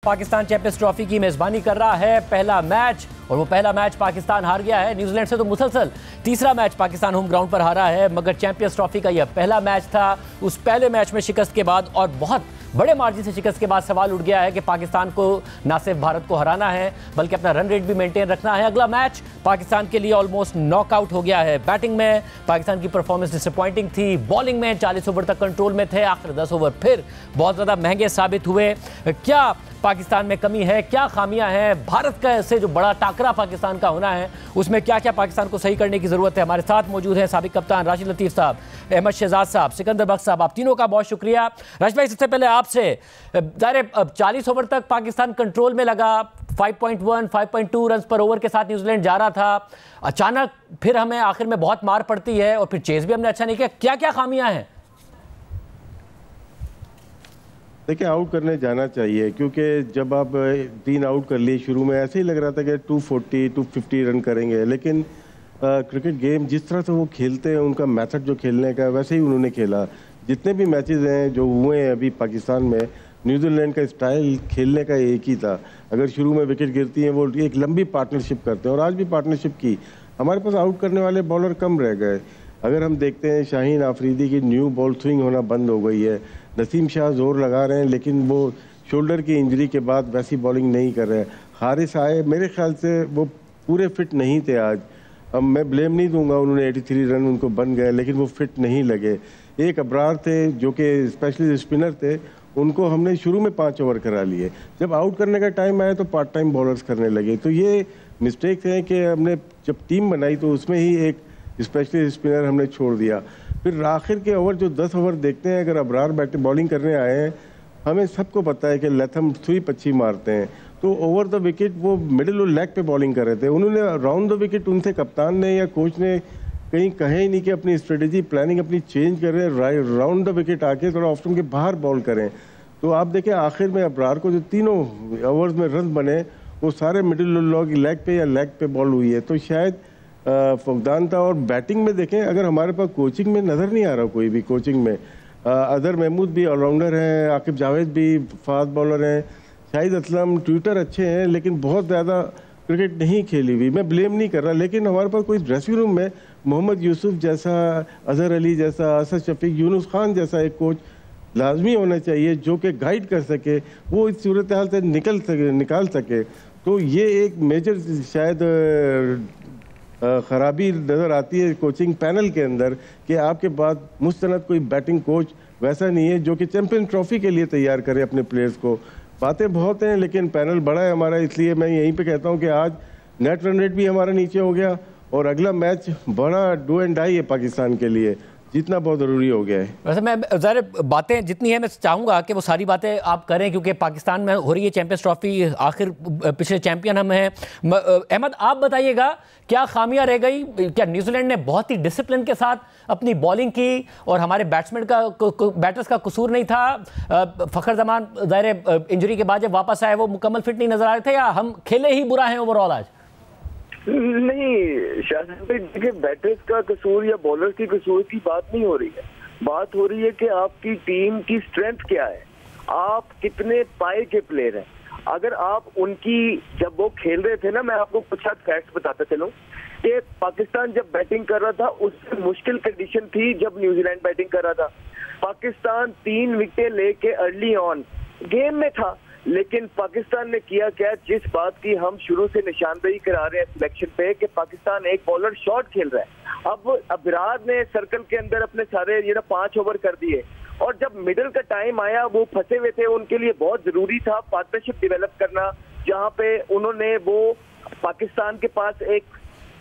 Pakistan champions trophy की मेजबानी कर रहा है। पहला मैच, और वो पहला मैच पाकिस्तान हार गया है न्यूजीलैंड से। तो मुसलसल तीसरा मैच पाकिस्तान होम ग्राउंड पर हारा है, मगर चैंपियंस ट्रॉफी का यह पहला मैच था। उस पहले मैच में शिकस्त के बाद, और बहुत बड़े मार्जिन से शिकस्त के बाद, सवाल उठ गया है कि पाकिस्तान को न सिर्फ भारत को हराना है बल्कि अपना रन रेट भी मेंटेन रखना है। अगला मैच पाकिस्तान के लिए ऑलमोस्ट नॉकआउट हो गया है। बैटिंग में पाकिस्तान की परफॉर्मेंस डिसअपॉइंटिंग थी, बॉलिंग में 40 ओवर तक कंट्रोल में थे, आखिर 10 ओवर फिर बहुत ज़्यादा महंगे साबित हुए। क्या पाकिस्तान में कमी है, क्या खामियां हैं, भारत का से जो बड़ा टाकरा पाकिस्तान का होना है उसमें क्या क्या पाकिस्तान को सही करने की ज़रूरत है। हमारे साथ मौजूद हैं साबिक कप्तान राशिद लतीफ़ साहब, अहमद शहजाद साहब, सिकंदर बख्श साहब। आप तीनों का बहुत शुक्रिया। राशिद भाई, सबसे पहले आपसे, ज़ाहिर 40 ओवर तक पाकिस्तान कंट्रोल में लगा, 5.1 5.2 रन पर ओवर के साथ न्यूजीलैंड जा रहा था। अचानक फिर हमें आखिर में बहुत मार पड़ती है और फिर चेज भी हमने अच्छा नहीं किया। क्या क्या खामियां हैं? देखिए, आउट करने जाना चाहिए, क्योंकि जब आप 3 आउट कर लिए, शुरू में ऐसे ही लग रहा था कि 240 250 रन करेंगे, लेकिन क्रिकेट गेम जिस तरह से वो खेलते हैं, उनका मेथड जो खेलने का, वैसे ही उन्होंने खेला। जितने भी मैचेस हैं जो हुए हैं अभी पाकिस्तान में, न्यूजीलैंड का स्टाइल खेलने का एक ही था। अगर शुरू में विकेट गिरती हैं, वो एक लंबी पार्टनरशिप करते हैं, और आज भी पार्टनरशिप की। हमारे पास आउट करने वाले बॉलर कम रह गए। अगर हम देखते हैं, शाहीन आफरीदी की न्यू बॉल स्विंग होना बंद हो गई है। नसीम शाह जोर लगा रहे हैं, लेकिन वो शोल्डर की इंजरी के बाद वैसी बॉलिंग नहीं कर रहे हैं। हारिस आए, मेरे ख्याल से वो पूरे फिट नहीं थे आज। अब मैं ब्लेम नहीं दूंगा, उन्होंने 83 रन उनको बन गए, लेकिन वो फिट नहीं लगे। एक अबरार थे जो कि स्पेशलिस्ट स्पिनर थे, उनको हमने शुरू में 5 ओवर करा लिए। जब आउट करने का टाइम आया तो पार्ट टाइम बॉलर्स करने लगे। तो ये मिस्टेक्स हैं कि हमने जब टीम बनाई तो उसमें ही एक स्पेशलिस्ट स्पिनर हमने छोड़ दिया। फिर आखिर के ओवर जो 10 ओवर देखते हैं, अगर अबरार बैटिंग बॉलिंग करने आए हैं, हमें सबको पता है कि लथम स्वीप अच्छी मारते हैं, तो ओवर द विकेट वो मिडिल और लेग पे बॉलिंग कर रहे थे। उन्होंने राउंड द विकेट, उनसे कप्तान ने या कोच ने कहीं कहे ही नहीं कि अपनी स्ट्रेटेजी प्लानिंग अपनी चेंज करें, राउंड द विकेट आके थोड़ा ऑफ स्टंप के बाहर बॉल करें। तो आप देखें, आखिर में अबरार को जो तीनों ओवर्स में रन बने, वो सारे मिडिल लेग पे या लेग पे बॉल हुई है। तो शायद फुकदान था। और बैटिंग में देखें, अगर हमारे पास कोचिंग में नज़र नहीं आ रहा कोई भी कोचिंग में, अदर महमूद भी ऑलराउंडर हैं, आकिब जावेद भी फास्ट बॉलर हैं, शाहिद असलम ट्विटर अच्छे हैं, लेकिन बहुत ज़्यादा क्रिकेट नहीं खेली हुई। मैं ब्लेम नहीं कर रहा, लेकिन हमारे पास कोई ड्रेसिंग रूम में मोहम्मद यूसुफ जैसा, अजहर अली जैसा, असद शफीक, यूनुस खान जैसा एक कोच लाजमी होना चाहिए जो कि गाइड कर सके, वो इस सूरत हाल से निकाल सके। तो ये एक मेजर शायद खराबी नज़र आती है कोचिंग पैनल के अंदर, कि आपके पास मुस्तनद कोई बैटिंग कोच वैसा नहीं है जो कि चैंपियन ट्रॉफी के लिए तैयार करे अपने प्लेयर्स को। बातें बहुत हैं, लेकिन पैनल बड़ा है हमारा, इसलिए मैं यहीं पे कहता हूं कि आज नेट रन रेट भी हमारा नीचे हो गया, और अगला मैच बड़ा डू एंड डाई है पाकिस्तान के लिए, जीतना बहुत ज़रूरी हो गया है। वैसे मैं ज़ाहिर बातें जितनी है मैं चाहूँगा कि वो सारी बातें आप करें, क्योंकि पाकिस्तान में हो रही है चैंपियंस ट्रॉफी, आखिर पिछले चैंपियन हम हैं। अहमद, आप बताइएगा क्या खामियां रह गई? क्या न्यूजीलैंड ने बहुत ही डिसिप्लिन के साथ अपनी बॉलिंग की और हमारे बैटर्स का कसूर नहीं था? फ़खर जमान ज़ाहिर इंजरी के बाद जब वापस आए वो मुकम्मल फिट नहीं नजर आ रहे थे, या हम खेले ही बुरा हैं ओवरऑल आज? नहीं शाहजाद भाई, देखिए, बैटर्स का कसूर या बॉलर की कसूर की बात नहीं हो रही है। बात हो रही है कि आपकी टीम की स्ट्रेंथ क्या है, आप कितने पाए के प्लेयर हैं। अगर आप उनकी, जब वो खेल रहे थे ना, मैं आपको कुछ फैक्ट्स बताता चलूं कि पाकिस्तान जब बैटिंग कर रहा था उससे मुश्किल कंडीशन थी जब न्यूजीलैंड बैटिंग कर रहा था। पाकिस्तान 3 विकेट लेके अर्ली ऑन गेम में था, लेकिन पाकिस्तान ने किया क्या, जिस बात की हम शुरू से निशानदेही करा रहे हैं सिलेक्शन पे, कि पाकिस्तान एक बॉलर शॉट खेल रहा है। अब अबरार ने सर्कल के अंदर अपने सारे 5 ओवर कर दिए, और जब मिडिल का टाइम आया वो फंसे हुए थे। उनके लिए बहुत जरूरी था पार्टनरशिप डेवलप करना, जहां पे उन्होंने वो, पाकिस्तान के पास एक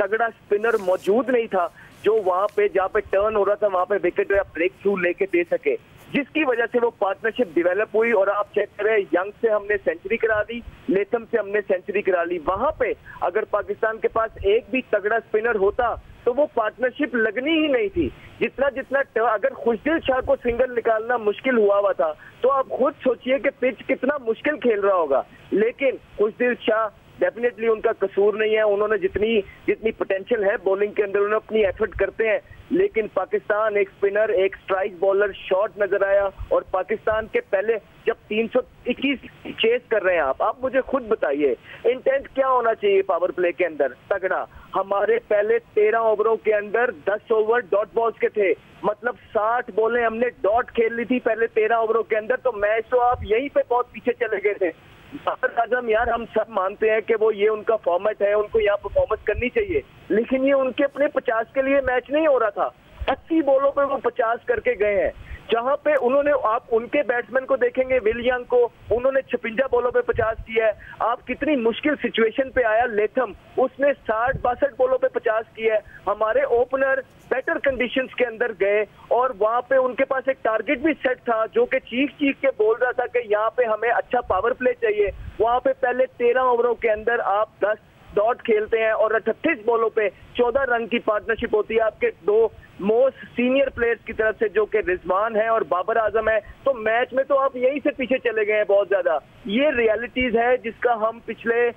तगड़ा स्पिनर मौजूद नहीं था जो वहां पे, जहां पे टर्न हो रहा था, वहां पे विकेट या ब्रेक थ्रू लेके दे सके, जिसकी वजह से वो पार्टनरशिप डेवलप हुई। और आप चेक करें, यंग से हमने सेंचुरी करा दी, लेथम से हमने सेंचुरी करा ली। वहां पे अगर पाकिस्तान के पास एक भी तगड़ा स्पिनर होता तो वो पार्टनरशिप लगनी ही नहीं थी। जितना अगर खुशदिल शाह को सिंगल निकालना मुश्किल हुआ था, तो आप खुद सोचिए कि पिच कितना मुश्किल खेल रहा होगा। लेकिन खुशदिल शाह डेफिनेटली उनका कसूर नहीं है, उन्होंने जितनी पोटेंशियल है बॉलिंग के अंदर उन्होंने अपनी एफर्ट करते हैं, लेकिन पाकिस्तान एक स्पिनर एक स्ट्राइक बॉलर शॉट नजर आया। और पाकिस्तान के पहले जब 321 चेस कर रहे हैं आप मुझे खुद बताइए इंटेंट क्या होना चाहिए पावर प्ले के अंदर तगड़ा। हमारे पहले 13 ओवरों के अंदर 10 ओवर डॉट बॉल्स के थे, मतलब 60 बॉलें हमने डॉट खेल ली थी पहले 13 ओवरों के अंदर। तो मैच तो आप यहीं पे बहुत पीछे चले गए थे। बाबर आजम यार हम सब मानते हैं कि वो ये उनका फॉर्मेट है, उनको यहाँ परफॉर्मेंस करनी चाहिए, लेकिन ये उनके अपने 50 के लिए मैच नहीं हो रहा था। 80 बॉलों पे वो 50 करके गए हैं, जहां पे उन्होंने आप उनके बैट्समैन को देखेंगे विलियम को, उन्होंने 56 बॉलों पे 50 किया है। आप कितनी मुश्किल सिचुएशन पे आया लेथम, उसने 60-62 बॉलों पे 50 किया है। हमारे ओपनर बेटर कंडीशंस के अंदर गए और वहां पे उनके पास एक टारगेट भी सेट था जो कि चीख के बोल रहा था कि यहाँ पे हमें अच्छा पावर प्ले चाहिए। वहां पे पहले 13 ओवरों के अंदर आप 10 डॉट खेलते हैं और 38 बॉलों पे 14 रन की पार्टनरशिप होती है आपके दो मोस्ट सीनियर प्लेयर्स की तरफ से, जो कि रिजवान है और बाबर आजम है। तो मैच में तो आप यहीं से पीछे चले गए हैं बहुत ज्यादा। ये रियलिटीज है जिसका हम पिछले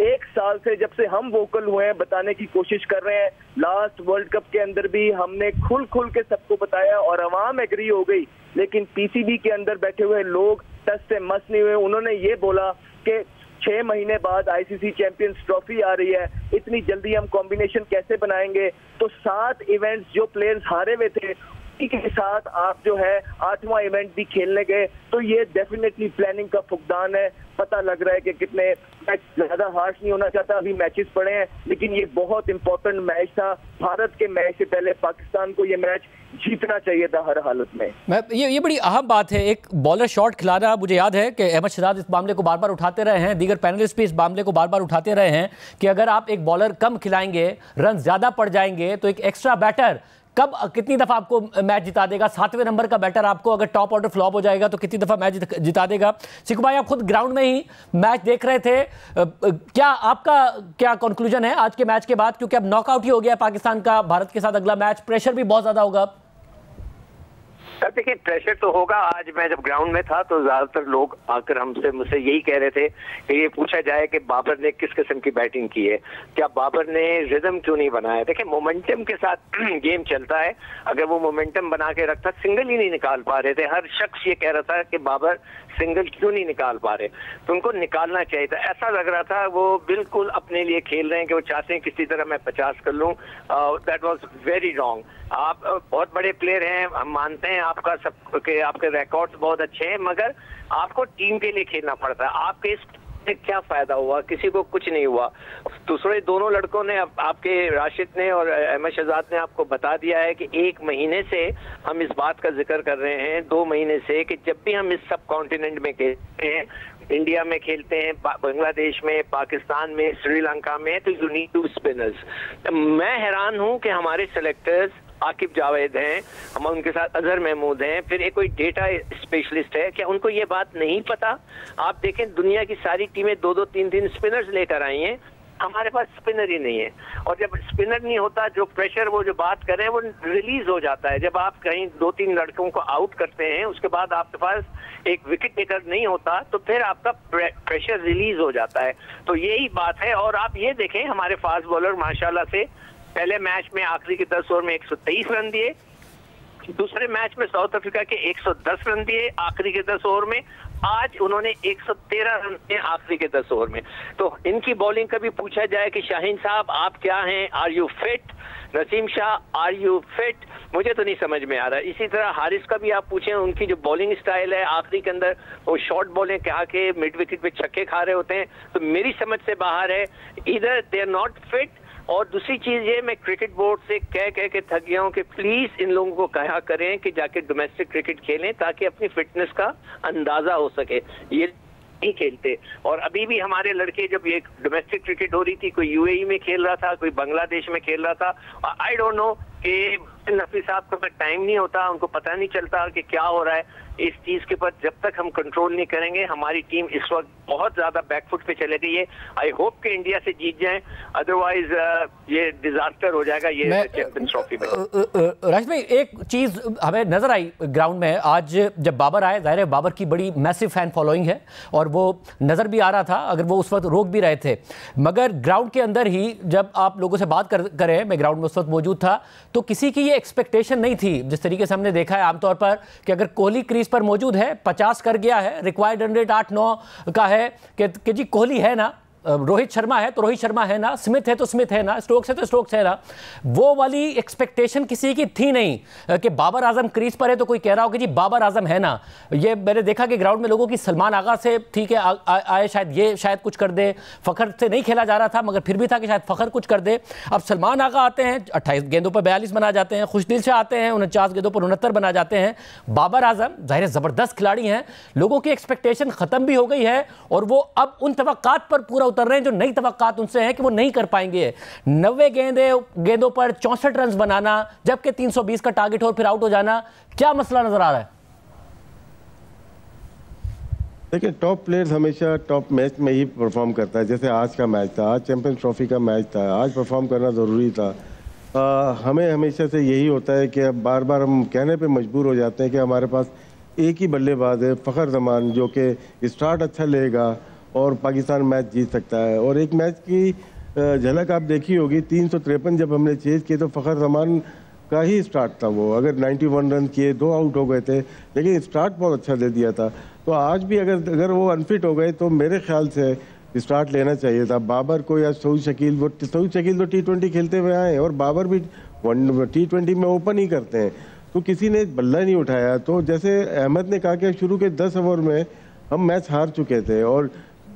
1 साल से जब से हम वोकल हुए हैं बताने की कोशिश कर रहे हैं। लास्ट वर्ल्ड कप के अंदर भी हमने खुल के सबको बताया और अवाम एग्री हो गई, लेकिन पीसीबी के अंदर बैठे हुए लोग टस से मस नहीं हुए। उन्होंने ये बोला कि 6 महीने बाद आईसीसी चैंपियंस ट्रॉफी आ रही है, इतनी जल्दी हम कॉम्बिनेशन कैसे बनाएंगे। तो 7 इवेंट्स जो प्लेयर्स हारे हुए थे के साथ आप जो है 8वां इवेंट भी खेलने गए, तो ये डेफिनेटली प्लानिंग का फुकदान है। पता लग रहा है कि कितने मैच ज्यादा हार्श नहीं होना चाहता, अभी मैचेस पड़े हैं, लेकिन ये बहुत इंपॉर्टेंट मैच था। भारत के मैच से पहले पाकिस्तान को ये मैच जीतना चाहिए था हर हालत में। ये बड़ी अहम बात है, एक बॉलर शॉट खिलाना। मुझे याद है कि अहमद शहजाद इस मामले को बार बार उठाते रहे हैं, दीगर पैनलिस्ट भी इस मामले को बार बार उठाते रहे हैं कि अगर आप एक बॉलर कम खिलाएंगे, रन ज्यादा पड़ जाएंगे, तो एक एक्स्ट्रा बैटर कब कितनी दफा आपको मैच जिता देगा। 7वें नंबर का बैटर आपको अगर टॉप ऑर्डर फ्लॉप हो जाएगा तो कितनी दफा मैच जिता देगा। सिकू भाई, आप खुद ग्राउंड में ही मैच देख रहे थे, क्या आपका क्या कंक्लूजन है आज के मैच के बाद, क्योंकि अब नॉकआउट ही हो गया पाकिस्तान का भारत के साथ अगला मैच, प्रेशर भी बहुत ज्यादा होगा। सर देखिए, प्रेशर तो होगा। आज मैं जब ग्राउंड में था तो ज्यादातर लोग आकर मुझसे यही कह रहे थे कि ये पूछा जाए कि बाबर ने किस किस्म की बैटिंग की है, क्या बाबर ने रिदम क्यों नहीं बनाया। देखिए, मोमेंटम के साथ गेम चलता है, अगर वो मोमेंटम बना के रखता, सिंगल ही नहीं निकाल पा रहे थे। हर शख्स ये कह रहा था कि बाबर सिंगल क्यों नहीं निकाल पा रहे, तो उनको निकालना चाहिए था। ऐसा लग रहा था वो बिल्कुल अपने लिए खेल रहे हैं कि वो चाहते हैं किसी तरह मैं 50 कर लूं। That was very wrong. आप बहुत बड़े प्लेयर हैं, हम मानते हैं आपका सब के आपके रिकॉर्ड्स बहुत अच्छे हैं, मगर आपको टीम के लिए खेलना पड़ता है। आपके इस क्या फायदा हुआ, किसी को कुछ नहीं हुआ। दूसरे दोनों लड़कों ने आपके राशिद ने और अहमद शहजाद ने आपको बता दिया है कि 1 महीने से हम इस बात का जिक्र कर रहे हैं, 2 महीने से, कि जब भी हम इस सब कॉन्टिनेंट में खेलते हैं, इंडिया में खेलते हैं, बांग्लादेश में, पाकिस्तान में, श्रीलंका में, तो यू नीड 2 स्पिनर्स। मैं हैरान हूं कि हमारे सेलेक्टर्स आकिब जावेद हैं, हम उनके साथ अजहर महमूद हैं, फिर एक कोई डेटा स्पेशलिस्ट है, क्या उनको ये बात नहीं पता। आप देखें, दुनिया की सारी टीमें 2-2, 3-3 स्पिनर्स लेकर आई हैं, हमारे पास स्पिनर ही नहीं है। और जब स्पिनर नहीं होता, जो प्रेशर वो जो बात कर रहे हैं वो रिलीज हो जाता है। जब आप कहीं 2-3 लड़कों को आउट करते हैं, उसके बाद आपके पास एक विकेट टेकर नहीं होता, तो फिर आपका प्रेशर रिलीज हो जाता है। तो यही बात है। और आप ये देखें, हमारे फास्ट बॉलर माशाल्लाह से पहले मैच में आखिरी के 10 ओवर में 123 रन दिए, दूसरे मैच में साउथ अफ्रीका के 110 रन दिए आखिरी के 10 ओवर में, आज उन्होंने 113 रन दिए आखिरी के 10 ओवर में। तो इनकी बॉलिंग का भी पूछा जाए कि शाहीन साहब आप क्या हैं, are you fit, Naseem Shah are you fit, मुझे तो नहीं समझ में आ रहा। इसी तरह हारिस का भी आप पूछें, उनकी जो बॉलिंग स्टाइल है, आखिरी के अंदर वो शॉर्ट बॉलिंग के आके मिड विकेट पे छक्के खा रहे होते हैं, तो मेरी समझ से बाहर है। इधर दे आर नॉट फिट, और दूसरी चीज ये, मैं क्रिकेट बोर्ड से कह के थक गया हूं कि प्लीज इन लोगों को कहा करें कि जाके डोमेस्टिक क्रिकेट खेलें ताकि अपनी फिटनेस का अंदाजा हो सके। ये नहीं खेलते। और अभी भी हमारे लड़के, जब ये डोमेस्टिक क्रिकेट हो रही थी, कोई यूएई में खेल रहा था, कोई बांग्लादेश में खेल रहा था, आई डोंट नो कि नफी साहब को टाइम नहीं होता, उनको पता नहीं चलता कि क्या हो रहा है। इस चीज के ऊपर जब तक हम कंट्रोल नहीं करेंगे, हमारी टीम इस वक्त बहुत ज्यादा बैकफुट पे चले गई है। आई होप कि इंडिया से जीत जाए, अदरवाइज ये डिजास्टर हो जाएगा ये चैंपियंस ट्रॉफी में। राजेश भाई, एक चीज हमें नजर आई ग्राउंड में आज जब बाबर आए, जाहिर है बाबर की बड़ी मैसिव फैन फॉलोइंग है और वो नजर भी आ रहा था, अगर वो उस वक्त रोक भी रहे थे, मगर ग्राउंड के अंदर ही जब आप लोगों से बात करें, मैं ग्राउंड में उस वक्त मौजूद था, तो किसी की ये एक्सपेक्टेशन नहीं थी, जिस तरीके से हमने देखा है आमतौर पर कि अगर कोहली क्रीज पर मौजूद है, 50 कर गया है, रिक्वायर्ड रन रेट 8-9 का है कि जी कोहली है ना, रोहित शर्मा है तो रोहित शर्मा है ना, स्मिथ है तो स्मिथ है ना, स्टोक्स है तो स्टोक्स है ना, वो वाली एक्सपेक्टेशन किसी की थी नहीं कि बाबर आजम क्रीज पर है तो कोई कह रहा हो कि जी बाबर आजम है ना। ये मैंने देखा कि ग्राउंड में लोगों की सलमान आगा से ठीक है आए, शायद कुछ कर दे, फखर से नहीं खेला जा रहा था मगर फिर भी था कि शायद फखर कुछ कर दे। अब सलमान आगा आते हैं, 28 गेंदों पर 42 बना जाते हैं, खुशदिल शाह आते हैं, 49 गेंदों पर 69 बना जाते हैं। बाबर आजम जाहिर जबरदस्त खिलाड़ी हैं, लोगों की एक्सपेक्टेशन खत्म भी हो गई है और वो अब उन तवक्कात पर पूरा उतर रहे हैं जो नई तवक्कात उनसे है कि वो नहीं कर पाएंगे। 90 गेंदों पर 64 रन बनाना, जबकि 320 का टारगेट हो और फिर आउट हो जाना, क्या मसला नजर आ रहा है? देखिए, टॉप प्लेयर्स हमेशा टॉप मैच में ही परफॉर्म करता है। जैसे आज का मैच था, आज चैंपियंस ट्रॉफी का मैच था, आज परफॉर्म करना ज़रूरी था। हमें हमेशा से यही होता है कि अब बार बार हम कहने पे मजबूर हो जाते हैं कि हमारे पास एक ही बल्लेबाज है, फ़खर जमान, जो कि स्टार्ट अच्छा लेगा और पाकिस्तान मैच जीत सकता है। और एक मैच की झलक आप देखी होगी, 353 जब हमने चेज किए तो फ़खर जमान का ही स्टार्ट था वो। अगर 91 रन किए, 2 आउट हो गए थे, लेकिन स्टार्ट बहुत अच्छा दे दिया था। तो आज भी अगर वो अनफिट हो गए तो मेरे ख्याल से स्टार्ट लेना चाहिए था बाबर को या सऊद शकील। वो सऊद शकील तो T20 खेलते हुए आए और बाबर भी T20 में ओपन ही करते हैं, तो किसी ने बल्ला नहीं उठाया। तो जैसे अहमद ने कहा कि शुरू के 10 ओवर में हम मैच हार चुके थे और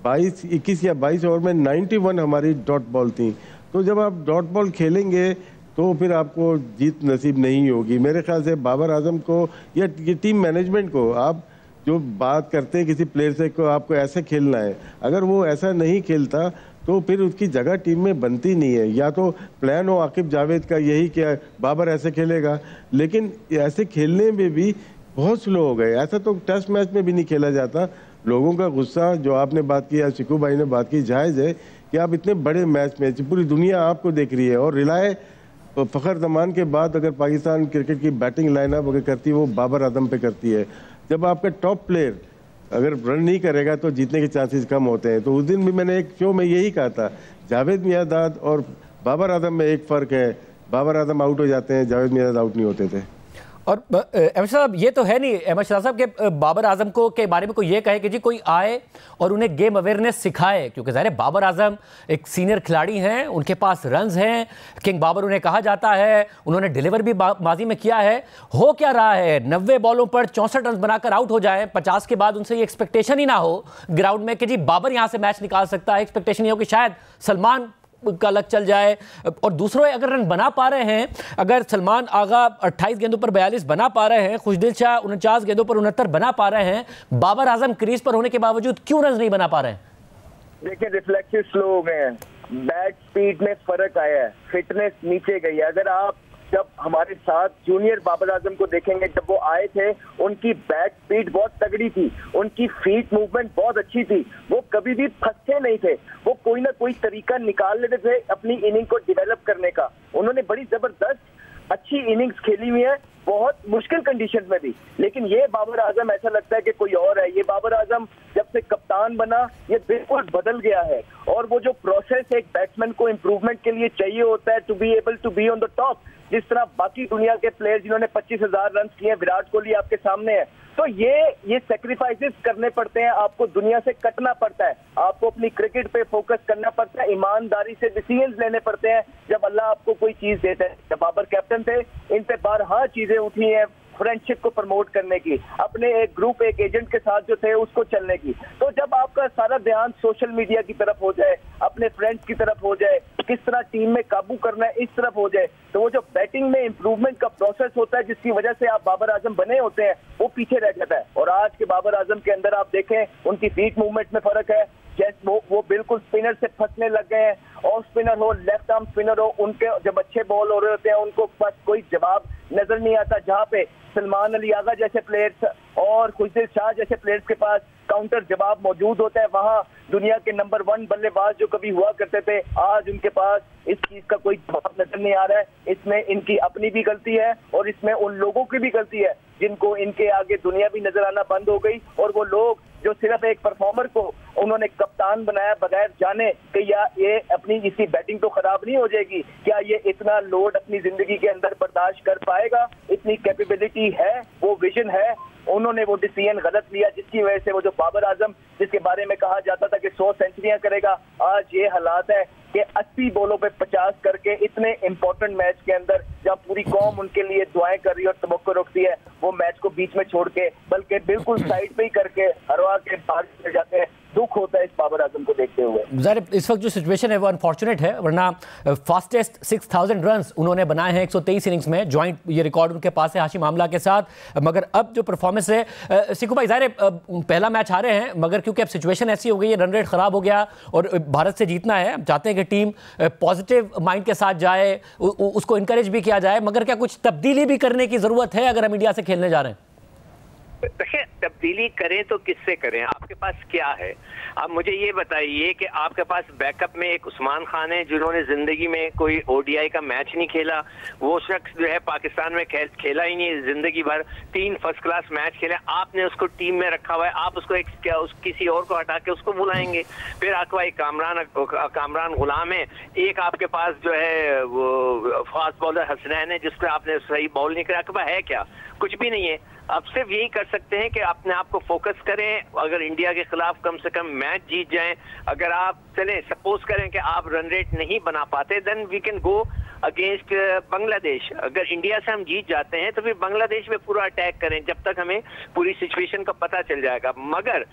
21 या 22 ओवर में 91 हमारी डॉट बॉल थी। तो जब आप डॉट बॉल खेलेंगे तो फिर आपको जीत नसीब नहीं होगी। मेरे ख्याल से बाबर आजम को या टीम मैनेजमेंट को, आप जो बात करते हैं किसी प्लेयर से को आपको ऐसे खेलना है, अगर वो ऐसा नहीं खेलता तो फिर उसकी जगह टीम में बनती नहीं है। या तो प्लान हो आकिब जावेद का यही कि बाबर ऐसे खेलेगा, लेकिन ऐसे खेलने में भी बहुत स्लो हो गए। ऐसा तो टेस्ट मैच में भी नहीं खेला जाता। लोगों का गुस्सा, जो आपने बात की या शिकू भाई ने बात की, जायज़ है कि आप इतने बड़े मैच में, पूरी दुनिया आपको देख रही है और रिलाय फ़खर जमान के बाद अगर पाकिस्तान क्रिकेट की बैटिंग लाइनअप अगर करती है वो बाबर आजम पे करती है। जब आपका टॉप प्लेयर अगर रन नहीं करेगा तो जीतने के चांसेस कम होते हैं। तो उस दिन भी मैंने एक शो में यही कहा था, जावेद मियांदाद और बाबर आजम में एक फ़र्क है, बाबर आजम आउट हो जाते हैं, जावेद मियांदाद आउट नहीं होते थे। और अहमद साहब, ये तो है नहीं अहमद शाह साहब के बाबर आजम को के बारे में कोई ये कहे कि जी कोई आए और उन्हें गेम अवेयरनेस सिखाए, क्योंकि ज़ाहिर है बाबर आजम एक सीनियर खिलाड़ी हैं, उनके पास रन्स हैं, किंग बाबर उन्हें कहा जाता है, उन्होंने डिलीवर भी माजी में किया है। हो क्या रहा है, 90 बॉलों पर 64 रन बनाकर आउट हो जाए, 50 के बाद उनसे ये एक्सपेक्टेशन ही ना हो ग्राउंड में कि जी बाबर यहाँ से मैच निकाल सकता है। एक्सपेक्टेशन ये हो कि शायद सलमान का लक चल जाए। और दूसरों अगर रन बना पा रहे हैं, अगर सलमान आगा 28 गेंदों पर 42 बना पा रहे हैं, खुशदिल शाह 49 गेंदों पर 69 बना पा रहे हैं, बाबर आजम क्रीज पर होने के बावजूद क्यों रन नहीं बना पा रहे हैं? देखिए, रिफ्लेक्सेस स्लो हो गए हैं, बैट स्पीड में फर्क आया है, फिटनेस नीचे गई है। अगर आप जब हमारे साथ जूनियर बाबर आजम को देखेंगे, जब वो आए थे उनकी बैट स्पीड बहुत तगड़ी थी, उनकी फीट मूवमेंट बहुत अच्छी थी, वो कभी भी फंसते नहीं थे, वो कोई ना कोई तरीका निकाल लेते थे अपनी इनिंग को डेवलप करने का। उन्होंने बड़ी जबरदस्त अच्छी इनिंग्स खेली हुई है, बहुत मुश्किल कंडीशन में भी। लेकिन ये बाबर आजम ऐसा लगता है कि कोई और है। ये बाबर आजम जब से कप्तान बना ये बिल्कुल बदल गया है। और वो जो प्रोसेस एक बैट्समैन को इम्प्रूवमेंट के लिए चाहिए होता है, to be able to be on the top, जिस तरह बाकी दुनिया के प्लेयर जिन्होंने 25,000 रन किए, विराट कोहली आपके सामने है, तो ये सेक्रीफाइसेस करने पड़ते हैं, आपको दुनिया से कटना पड़ता है, आपको अपनी क्रिकेट पे फोकस करना पड़ता है, ईमानदारी से डिसीजंस लेने पड़ते हैं जब अल्लाह आपको कोई चीज देता है। जब बाबर कैप्टन थे, इन पे बारहा चीजें उठी हैं, फ्रेंडशिप को प्रमोट करने की, अपने एक ग्रुप एक एजेंट के साथ जो थे उसको चलने की। तो जब आपका सारा ध्यान सोशल मीडिया की तरफ हो जाए, अपने फ्रेंड्स की तरफ हो जाए, किस तरह टीम में काबू करना है इस तरफ हो जाए, तो वो जो बैटिंग में इंप्रूवमेंट का प्रोसेस होता है जिसकी वजह से आप बाबर आजम बने होते हैं, वो पीछे रह जाता है। और आज के बाबर आजम के अंदर आप देखें उनकी फीट मूवमेंट में फर्क है, जैसे वो बिल्कुल स्पिनर से फंसने लग गए हैं। ऑफ स्पिनर हो, लेफ्ट आर्म स्पिनर हो, उनके जब अच्छे बॉल हो रहे होते हैं उनको बस कोई जवाब नजर नहीं आता। जहाँ पे सलमान अली आगा जैसे प्लेयर्स और खुशदिल शाह जैसे प्लेयर्स के पास काउंटर जवाब मौजूद होता है। वहां दुनिया के नंबर 1 बल्लेबाज जो कभी हुआ करते थे, आज उनके पास इस चीज का कोई जवाब नजर नहीं आ रहा है। इसमें इनकी अपनी भी गलती है और इसमें उन लोगों की भी गलती है जिनको इनके आगे दुनिया भी नजर आना बंद हो गई, और वो लोग जो सिर्फ एक परफॉर्मर को उन्होंने कप्तान बनाया बगैर जाने कि या ये अपनी इसी बैटिंग तो खराब नहीं हो जाएगी, क्या ये इतना लोड अपनी जिंदगी के अंदर बर्दाश्त कर पाएगा, इतनी कैपेबिलिटी है, वो विजन है। उन्होंने वो डिसीजन गलत लिया जिसकी वजह से वो जो बाबर आजम जिसके बारे में कहा जाता था कि 100 सेंचुरियां करेगा, आज ये हालात है कि 80 बॉलों पे 50 करके इतने इंपॉर्टेंट मैच के अंदर जब पूरी कौम उनके लिए दुआएं कर रही है और तवक्को रखती है, वो मैच को बीच में छोड़ के बल्कि बिल्कुल साइड पे ही करके हरवा के बाहर चले जाते हैं। दुख होता है इस बाबर आजम को देखते हुए। ज़ाहिर इस वक्त जो सिचुएशन है वो अनफॉर्चुनेट है, वरना फास्टेस्ट 6000 रन्स उन्होंने बनाए हैं 123 इनिंग्स में, जॉइंट ये रिकॉर्ड उनके पास है हाशिम आमला के साथ। मगर अब जो परफॉर्मेंस है सिकू भाई, ज़ाहिर पहला मैच हारे हैं, मगर क्योंकि अब सिचुएशन ऐसी हो गई है, रन रेट ख़राब हो गया और भारत से जीतना है, हम चाहते हैं कि टीम पॉजिटिव माइंड के साथ जाए, उसको इंकरेज भी किया जाए, मगर क्या कुछ तब्दीली भी करने की ज़रूरत है अगर हम इंडिया से खेलने जा रहे हैं? देखिए, तब्दीली करें तो किससे करें, आपके पास क्या है? अब मुझे ये बताइए कि आपके पास बैकअप में एक उस्मान खान है जिन्होंने जिंदगी में कोई ओडीआई का मैच नहीं खेला, वो शख्स जो है पाकिस्तान में खेला ही नहीं जिंदगी भर, 3 फर्स्ट क्लास मैच खेले, आपने उसको टीम में रखा हुआ है, आप उसको किसी और को हटा के उसको बुलाएंगे? फिर आपका भाई कामरान गुलाम है, एक आपके पास जो है वो फास्ट बॉलर हसनैन है जिस पर आपने सही बॉल नहीं करा, आपके पास है क्या? कुछ भी नहीं है। अब सिर्फ यही कर सकते हैं कि अपने आप को फोकस करें, अगर इंडिया के खिलाफ कम से कम मैच जीत जाएं। अगर आप चलें सपोज करें कि आप रन रेट नहीं बना पाते, then we can go against Bangladesh. अगर इंडिया से हम जीत जाते हैं तो फिर बांग्लादेश में पूरा अटैक करें जब तक हमें पूरी सिचुएशन का पता चल जाएगा। मगर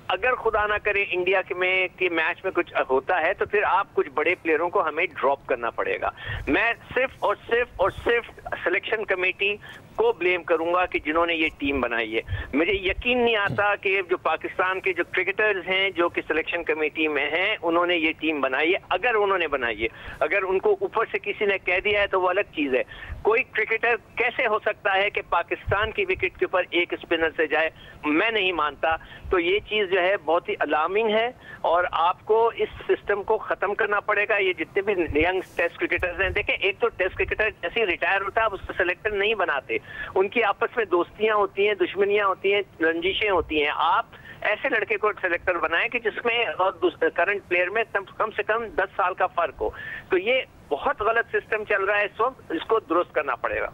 अगर खुदा ना करे इंडिया के मैच में कुछ होता है तो फिर आप कुछ बड़े प्लेयरों को हमें ड्रॉप करना पड़ेगा। मैं सिर्फ और सिर्फ सिलेक्शन कमेटी को ब्लेम करूंगा कि जिन्होंने ये टीम बनाई है। मुझे यकीन नहीं आता कि जो पाकिस्तान के जो क्रिकेटर्स हैं जो कि सिलेक्शन कमेटी में हैं उन्होंने ये टीम बनाई है। अगर उन्होंने बनाई है, अगर उनको ऊपर से किसी ने कह दिया है तो वो अलग चीज है। कोई क्रिकेटर कैसे हो सकता है कि पाकिस्तान की विकेट के ऊपर एक स्पिनर से जाए? मैं नहीं मानता। तो ये चीज जो है बहुत ही अलार्मिंग है और आपको इस सिस्टम को खत्म करना पड़ेगा। ये जितने भी यंग टेस्ट क्रिकेटर्स हैं, देखें, एक तो टेस्ट क्रिकेटर जैसे ही रिटायर होता है आप उसको सिलेक्टर नहीं बनाते, उनकी आपस में दोस्तियां होती हैं, दुश्मनियां होती हैं, रंजिशें होती हैं। आप ऐसे लड़के को सेलेक्टर बनाएं कि जिसमें और करंट प्लेयर में कम से कम 10 साल का फर्क हो। तो ये बहुत गलत सिस्टम चल रहा है इस वक्त, इसको दुरुस्त करना पड़ेगा।